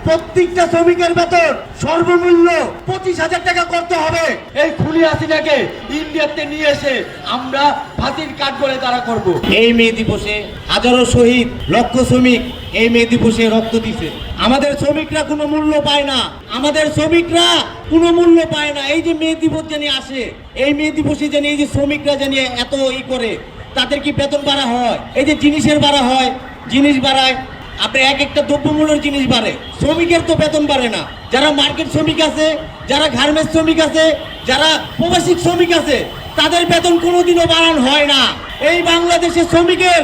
প্রত্যেকটা শ্রমিকের বেতন সর্বমূল্য 25,000 টাকা করতে হবে। এই খুনি হাসিনাকে ইন্ডিয়াতে নিয়ে এসে আমরা ফাঁসির কাঠগড়ে তারা করব। এই মে দিবসে হাজারো শহীদ, লক্ষ শ্রমিক এই মে দিবসে রক্ত দিছে। আমাদের শ্রমিকরা কোনো মূল্য পায় না, আমাদের শ্রমিকরা কোনো মূল্য পায় না। এই যে মে দিবস জানি আসে, এই মে দিবসে জানি এই যে শ্রমিকরা জানি এত করে, তাদের কি বেতন বাড়া হয়? এই যে জিনিসের বাড়া হয়, জিনিস বাড়ায়, আপনি এক একটা দ্রব্যমূল্যের জিনিস বাড়ে, শ্রমিকের তো বেতন বাড়ে না। যারা মার্কেট শ্রমিক আছে, যারা গার্মেন্টস শ্রমিক আছে, যারা প্রবাসী শ্রমিক আছে, তাদের বেতন কোনোদিনও বাড়ানো হয় না। এই বাংলাদেশের শ্রমিকের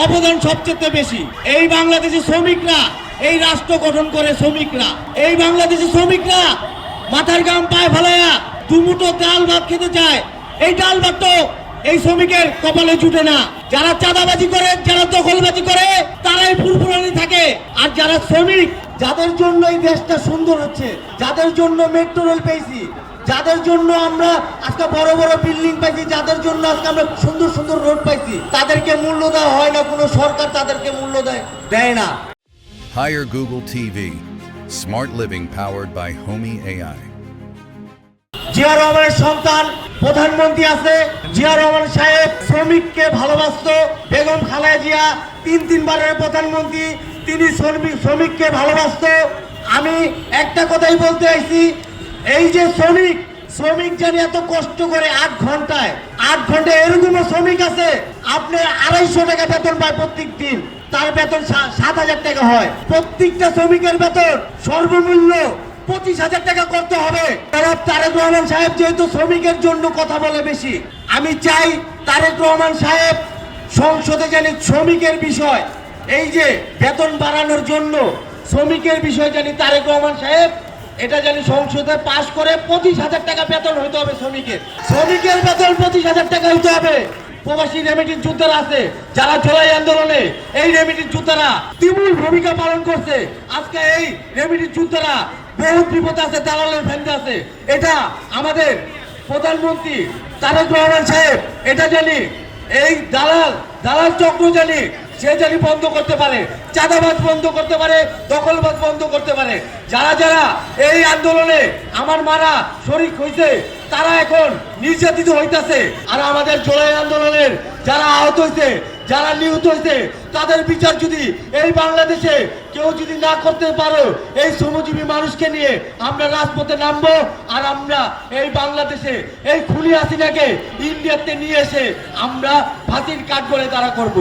অবদান সবচেয়ে বেশি। এই বাংলাদেশের শ্রমিকরা এই রাষ্ট্র গঠন করে, শ্রমিকরা এই বাংলাদেশের শ্রমিকরা মাথার ঘাম পায়ে ফেলায়া দুমুঠো ডাল ভাত খেতে চায়। এই ডাল ভাত তো এই শ্রমিকের কপালে জুটে না। যারা চাঁদাবাজি করে, যারা দখলবাজি করে, তারাই ফুরফুরানি থাকে। আর যারা শ্রমিক, যাদের জন্য এই দেশটা সুন্দর হচ্ছে, যাদের জন্য মেট্রো রেল পেয়েছি, যাদের জন্য আমরা আজকে বড় বড় বিল্ডিং পাইছি, যাদের জন্য আজকে আমরা সুন্দর সুন্দর রোড পাইছি, তাদেরকে মূল্য দেওয়া হয় না। কোনো সরকার তাদেরকে মূল্য দেয় না। Hire Google TV. Smart living powered by Homey AI. Zia রহমানের সন্তান প্রধানমন্ত্রী আছে। জিয়া রহমান সাহেব শ্রমিককে ভালোবাসতো। বেগম খালেদা জিয়া তিনবারের প্রধানমন্ত্রী, তিনি শ্রমিককে ভালোবাসতো। আমি একটা কথাই বলতে চাইছি, এই যে শ্রমিক জানি এত কষ্ট করে 8 ঘন্টায় এরকমও শ্রমিক আছে আপনি 250 টাকা বেতন পায় প্রত্যেক দিন, তার বেতন 7,000 টাকা হয়। প্রত্যেকটা শ্রমিকের বেতন সর্বমূল্য 25,000 টাকা করতে হবে। তারেক রহমান সাহেব যেহেতু শ্রমিকের জন্য কথা বলে বেশি, আমি চাই তারেক রহমান সাহেব সংসদে জানি শ্রমিকের বিষয়, এই যে বেতন বাড়ানোর জন্য শ্রমিকের বিষয় জানি তারেক রহমান সাহেব এটা জানি সংসদে পাশ করে 25,000 টাকা বেতন হইতে হবে। শ্রমিকের বেতন 25,000 টাকা হইতে হবে। প্রবাসী রেমিটেন্স যোদ্ধারা আছে, যারা জুলাই আন্দোলনে এই রেমিটেন্স যোদ্ধারা তুমুল ভূমিকা পালন করছে। আজকে এই রেমিটেন্স যোদ্ধারা বহুত বিপদ আছে, দালালের ফেন্দে আছে। এটা আমাদের প্রধানমন্ত্রী তারেক রহমান সাহেব এটা জানি এই দালাল চক্র জানি সে জানি বন্ধ করতে পারে, চাঁদাবাজ বন্ধ করতে পারে, দখলবাজ বন্ধ করতে পারে। যারা এই আন্দোলনে আমার মারা শরীক হইছে, তারা এখন নির্যাতিত হইতাছে। আর আমাদের জুলাই আন্দোলনের যারা আহত হয়েছে, যারা নিহত হয়েছে, তাদের বিচার যদি এই বাংলাদেশে কেউ যদি না করতে পারো, এই শ্রমজীবী মানুষকে নিয়ে আমরা রাজপথে নামবো। আর আমরা এই বাংলাদেশে এই খুনি হাসিনাকে ইন্ডিয়াতে নিয়ে এসে আমরা ফাঁসির কাঠগড়ে তারা করব।